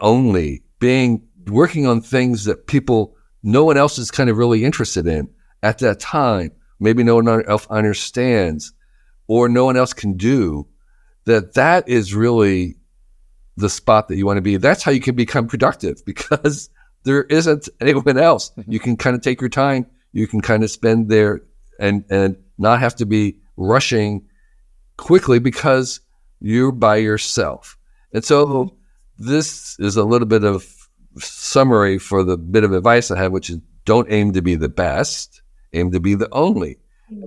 on things that no one else is kind of really interested in at that time, maybe no one else understands, or no one else can do, that is really the spot that you want to be. That's how you can become productive, because there isn't anyone else. You can kind of take your time. You can kind of spend there and not have to be rushing quickly because you're by yourself. And so this is a little bit of summary for the bit of advice I have, which is don't aim to be the best, aim to be the only.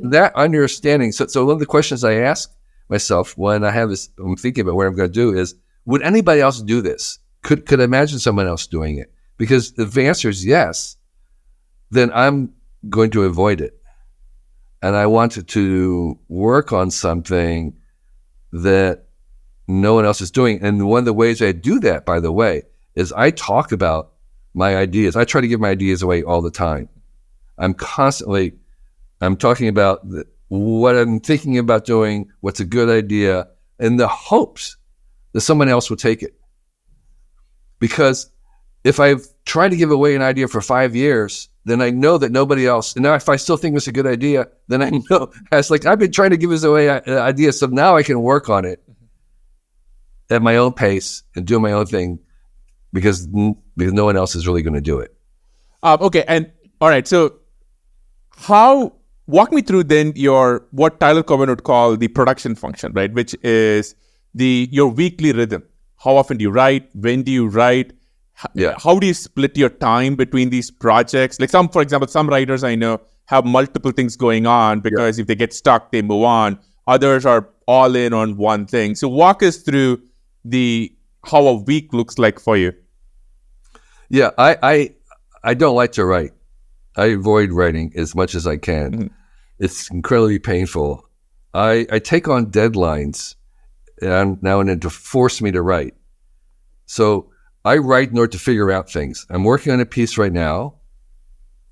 That understanding. So one of the questions I ask myself when I have this, I'm thinking about what I'm going to do is, would anybody else do this? Could I imagine someone else doing it? Because if the answer is yes, then I'm going to avoid it. And I wanted to work on something that no one else is doing. And one of the ways I do that, by the way, is I talk about my ideas. I try to give my ideas away all the time. I'm talking about what I'm thinking about doing, what's a good idea, in the hopes that someone else will take it. Because if I've tried to give away an idea for 5 years, then I know that nobody else, and now if I still think it's a good idea, then I know, it's like I've been trying to give this away ideas, so now I can work on it at my own pace and do my own thing because no one else is really going to do it.
Okay, and all right, so walk me through then what Tyler Cowen would call the production function, right? Which is your weekly rhythm. How often do you write? When do you write?
Yeah.
How do you split your time between these projects? Like for example, some writers I know have multiple things going on because if they get stuck, they move on. Others are all in on one thing. So walk us through how a week looks like for you.
Yeah, I don't like to write. I avoid writing as much as I can. Mm-hmm. It's incredibly painful. I take on deadlines now and then to force me to write. So I write in order to figure out things. I'm working on a piece right now,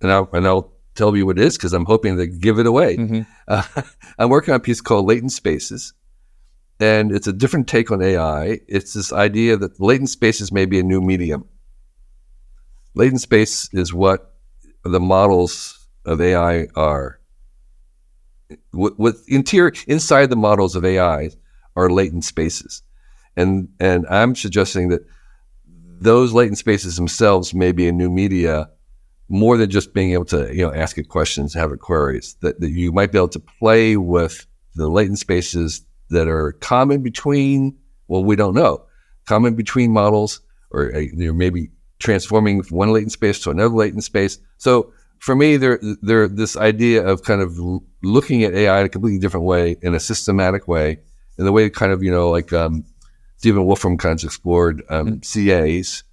and I'll tell you what it is because I'm hoping to give it away. Mm-hmm. I'm working on a piece called Latent Spaces, and it's a different take on AI. It's this idea that latent spaces may be a new medium. Latent space is what the models of AI are. What inside the models of AI are latent spaces, and I'm suggesting that those latent spaces themselves may be a new media, more than just being able to ask it questions, have it queries. That you might be able to play with the latent spaces that are common between, well, we don't know, common between models, or maybe transforming one latent space to another latent space. So for me, there this idea of kind of looking at AI in a completely different way, in a systematic way, in the way kind of like Stephen Wolfram kind of explored CAs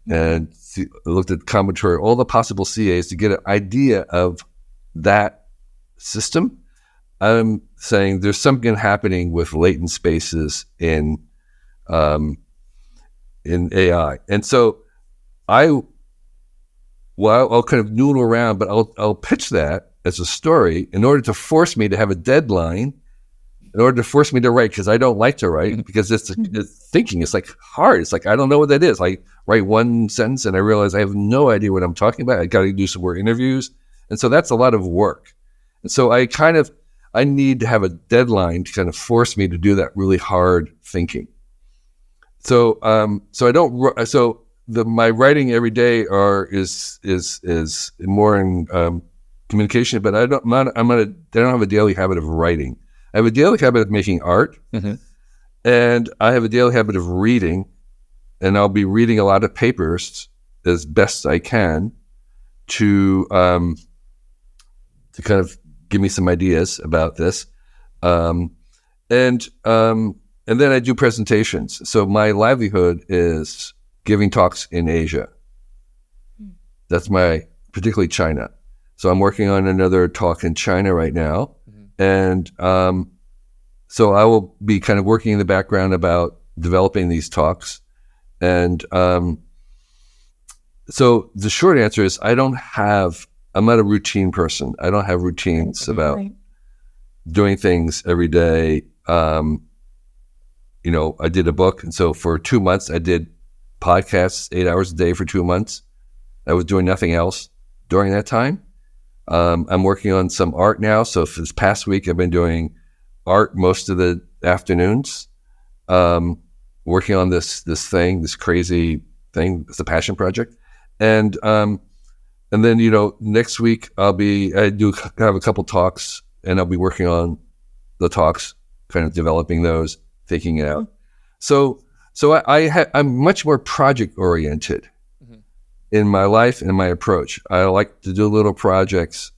and looked at combinatorial, all the possible CAs to get an idea of that system. I'm saying there's something happening with latent spaces in AI, and so I'll kind of noodle around, but I'll pitch that as a story in order to force me to have a deadline, in order to force me to write, because I don't like to write, because it's thinking. It's like hard. It's like I don't know what that is. I write one sentence and I realize I have no idea what I'm talking about. I got to do some more interviews, and so that's a lot of work. And so I need to have a deadline to kind of force me to do that really hard thinking. So I don't. So my writing every day is more in communication, but I don't have a daily habit of writing. I have a daily habit of making art, and I have a daily habit of reading, and I'll be reading a lot of papers as best I can to kind of give me some ideas about this, and then I do presentations. So my livelihood is giving talks in Asia. That's particularly China. So I'm working on another talk in China right now. And so I will be kind of working in the background about developing these talks. And so the short answer is I'm not a routine person. I don't have routines about doing things every day. I did a book. And so for 2 months, I did podcasts 8 hours a day for 2 months. I was doing nothing else during that time. I'm working on some art now. So for this past week, I've been doing art most of the afternoons, working on this crazy thing. It's a passion project. And then next week I do have a couple talks, and I'll be working on the talks, kind of developing those, taking it out. So I'm much more project oriented in my life and my approach. I like to do little projects,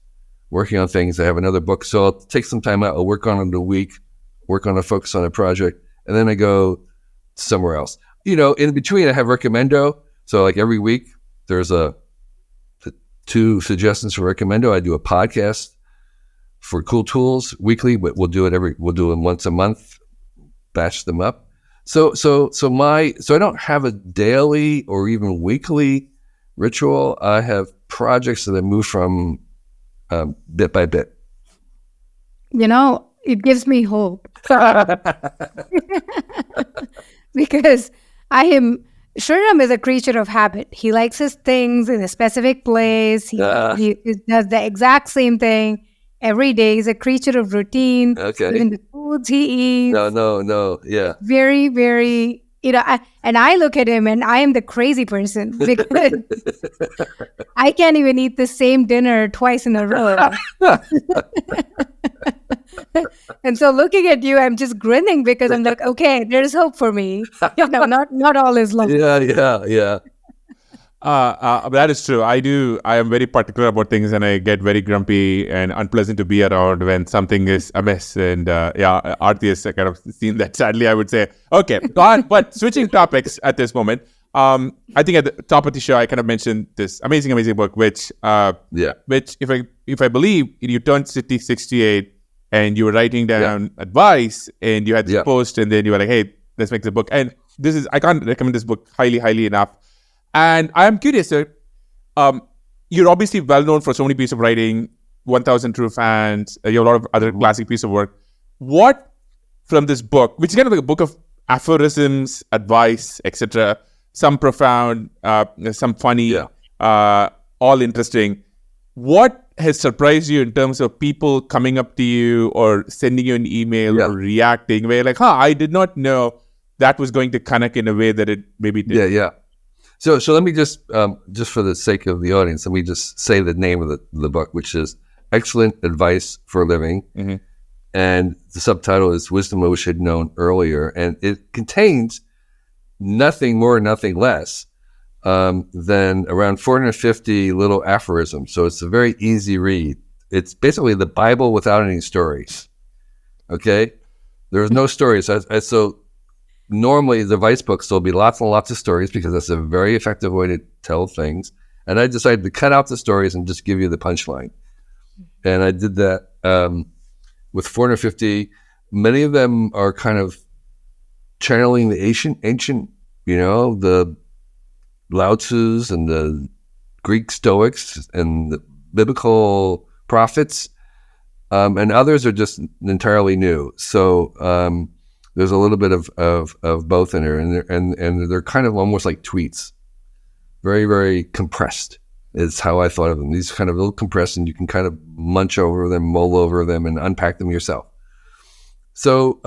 working on things. I have another book, so I'll take some time out. I'll work on it a week, focus on a project, and then I go somewhere else. In between I have recommendo. So like every week there's 2 suggestions for recommendo. I do a podcast for Cool Tools weekly, but we'll do them once a month, batch them up. So I don't have a daily or even weekly ritual. I have projects that I move from bit by bit.
It gives me hope because Sriram is a creature of habit. He likes his things in a specific place. He does the exact same thing every day. He's a creature of routine.
Okay.
Even the foods he eats.
No. Yeah.
Very, very, and I look at him and I am the crazy person because I can't even eat the same dinner twice in a row. And so looking at you, I'm just grinning because I'm like, okay, there's hope for me. Not all is lost.
Yeah.
That is true. I am very particular about things, and I get very grumpy and unpleasant to be around when something is amiss. And Aarthi has kind of seen that, sadly, I would say. Okay, but switching topics at this moment, I think at the top of the show, I kind of mentioned this amazing book, which if I believe, you turned 68 and you were writing down advice, and you had this post, and then you were like, hey, let's make the book. And I can't recommend this book highly enough. And I'm curious, sir, you're obviously well known for so many pieces of writing, 1,000 True Fans, you have a lot of other classic pieces of work. What from this book, which is kind of like a book of aphorisms, advice, etc., some profound, some funny, all interesting. What has surprised you in terms of people coming up to you or sending you an email or reacting where you're like, I did not know that was going to connect in a way that it maybe did?
Yeah. So let me just for the sake of the audience, let me just say the name of the book, which is Excellent Advice for Living. Mm-hmm. And the subtitle is Wisdom I Wish I'd Known Earlier. And it contains nothing more, nothing less than around 450 little aphorisms. So it's a very easy read. It's basically the Bible without any stories. Okay? There's no stories. So normally the advice books, there'll be lots and lots of stories because that's a very effective way to tell things. And I decided to cut out the stories and just give you the punchline. And I did that with 450. Many of them are kind of channeling the ancient, the Lao Tzus and the Greek Stoics and the biblical prophets. And others are just entirely new. So there's a little bit of both in there, and they're kind of almost like tweets, very, very compressed. Is how I thought of them. These kind of little compressed, and you can kind of munch over them, mull over them, and unpack them yourself. So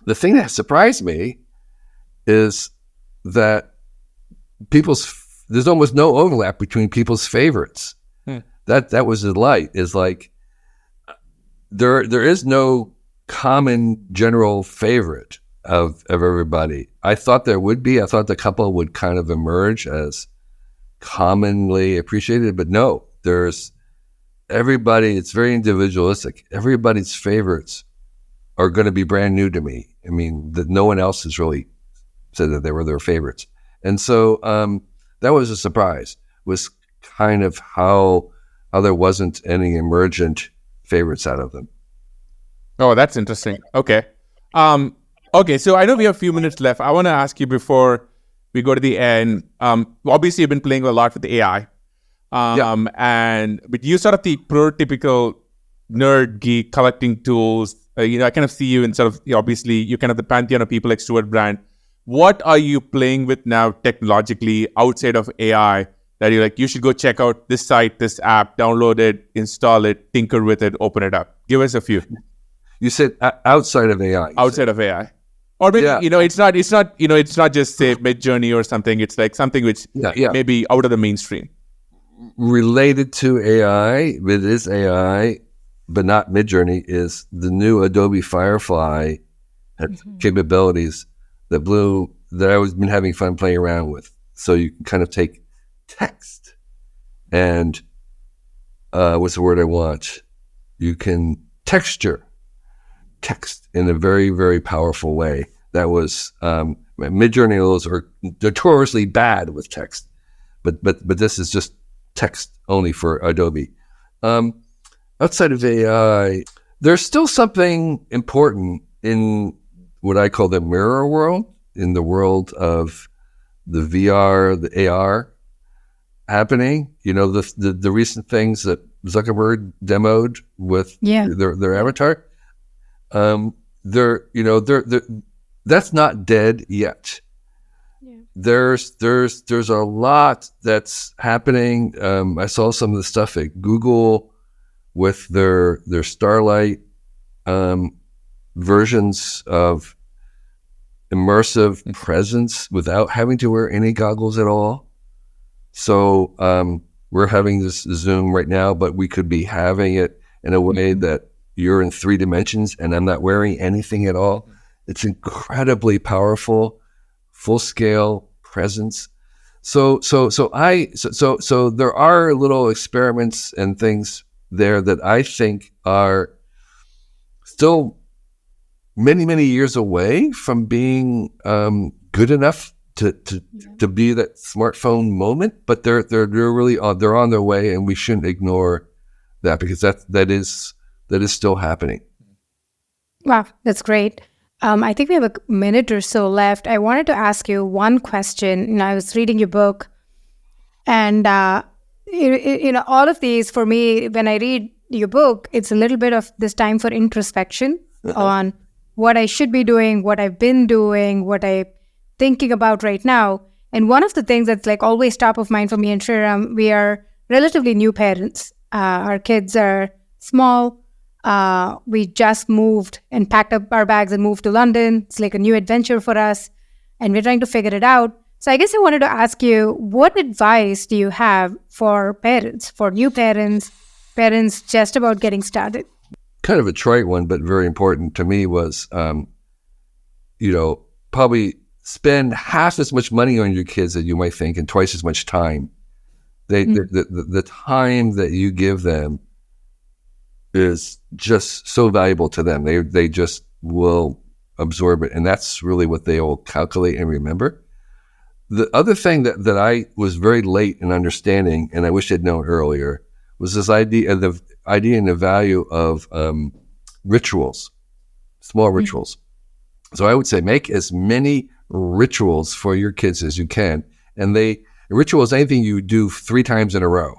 the thing that surprised me is that there's almost no overlap between people's favorites. That was the delight. Is like there is no common general favorite of everybody. I thought there would be. I thought the couple would kind of emerge as commonly appreciated, but no, there's everybody. It's very individualistic. Everybody's favorites are going to be brand new to me. I mean, that no one else has really said that they were their favorites. And so that was a surprise, was kind of how there wasn't any emergent favorites out of them.
Oh, that's interesting. Okay. So I know we have a few minutes left. I want to ask you before we go to the end. Obviously, you've been playing a lot with AI. But you sort of the prototypical nerd geek collecting tools. I kind of see you in sort of, obviously, you're kind of the pantheon of people extrovert brand. What are you playing with now technologically outside of AI that you're like, you should go check out this site, this app, download it, install it, tinker with it, open it up? Give us a few.
You said outside of AI.
Outside of AI. Or maybe,
Yeah.
it's not just say Mid-Journey or something. It's like something which maybe out of the mainstream.
Related to AI, it is AI, but not Midjourney, is the new Adobe Firefly capabilities that I was been having fun playing around with. So you can kind of take text and what's the word I want? You can texture text in a very, very powerful way. That was Midjourney are notoriously bad with text, but this is just text only for Adobe. Outside of AI, there's still something important in what I call the mirror world, in the world of the VR, the AR happening. The recent things that Zuckerberg demoed with their avatar. They're that's not dead yet. Yeah. There's a lot that's happening. I saw some of the stuff at Google with their Starlight versions of immersive presence without having to wear any goggles at all. So we're having this Zoom right now, but we could be having it in a way that you're in 3 dimensions and I'm not wearing anything at all. It's incredibly powerful, full scale presence. So there are little experiments and things there that I think are still many, many years away from being good enough to be that smartphone moment, but they're really they're on their way, and we shouldn't ignore that because that is still happening.
Wow, that's great. I think we have a minute or so left. I wanted to ask you one question. I was reading your book, and all of these, for me, when I read your book, it's a little bit of this time for introspection on what I should be doing, what I've been doing, what I'm thinking about right now. And one of the things that's like always top of mind for me and Sriram, we are relatively new parents. Our kids are small. We just moved and packed up our bags and moved to London. It's like a new adventure for us, and we're trying to figure it out. So I guess I wanted to ask you, what advice do you have for parents, for new parents just about getting started?
Kind of a trite one, but very important to me was, probably spend half as much money on your kids as you might think and twice as much time. The time that you give them is just so valuable to them. They just will absorb it, and that's really what they will calculate and remember. The other thing that I was very late in understanding, and I wish I'd known earlier, was this idea and the value of rituals, small rituals. So I would say make as many rituals for your kids as you can, and a ritual is anything you do 3 times in a row.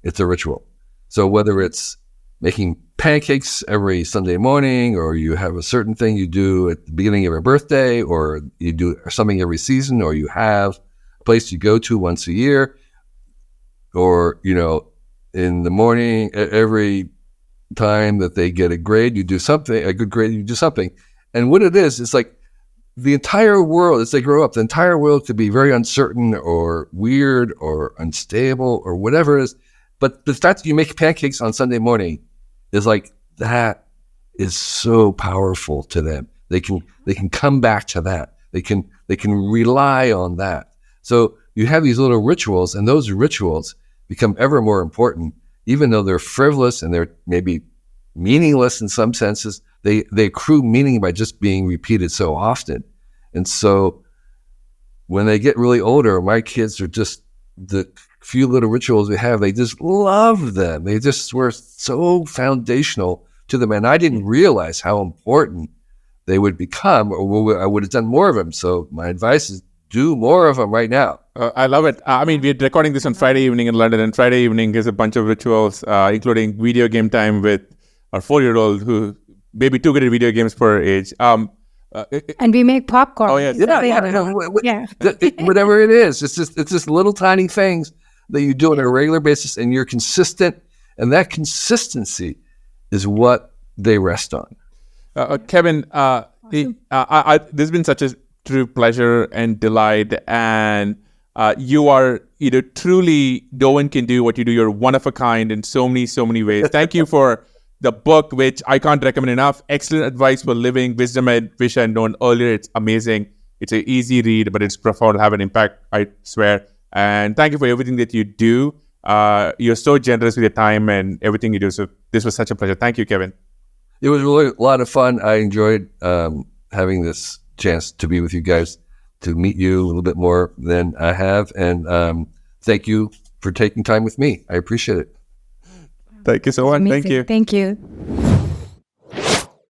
It's a ritual. So whether it's making pancakes every Sunday morning, or you have a certain thing you do at the beginning of your birthday, or you do something every season, or you have a place you go to once a year, or, in the morning, every time that they get a grade, you do something, a good grade, you do something. And what it is, it's like the entire world, as they grow up, the entire world could be very uncertain or weird or unstable or whatever it is. But the fact that you make pancakes on Sunday morning is like, that is so powerful to them. They can come back to that. They can rely on that. So you have these little rituals, and those rituals become ever more important, even though they're frivolous and they're maybe meaningless in some senses. They accrue meaning by just being repeated so often. And so when they get really older, my kids are just the few little rituals we have, they just love them. They just were so foundational to them. And I didn't realize how important they would become, or I would have done more of them. So my advice is do more of them right now.
I love it. We're recording this on Friday evening in London, and Friday evening is a bunch of rituals, including video game time with our 4-year-old, who may be too good at video games for her age.
And we make popcorn.
Oh, yes.
Yeah.
Whatever it is, it's just little tiny things that you do on a regular basis, and you're consistent, and that consistency is what they rest on.
Kevin, This has been such a true pleasure and delight, and you are, truly, no one can do what you do. You're one of a kind in so many ways. Thank you for the book, which I can't recommend enough. Excellent advice for living. Wisdom I wish I'd known earlier. It's amazing. It's an easy read, but it's profound, have an impact, I swear. And thank you for everything that you do. You're so generous with your time and everything you do. So this was such a pleasure. Thank you, Kevin.
It was really a lot of fun. I enjoyed having this chance to be with you guys, to meet you a little bit more than I have. And thank you for taking time with me. I appreciate it.
Thank you so much.
Amazing.
Thank you.
Thank you.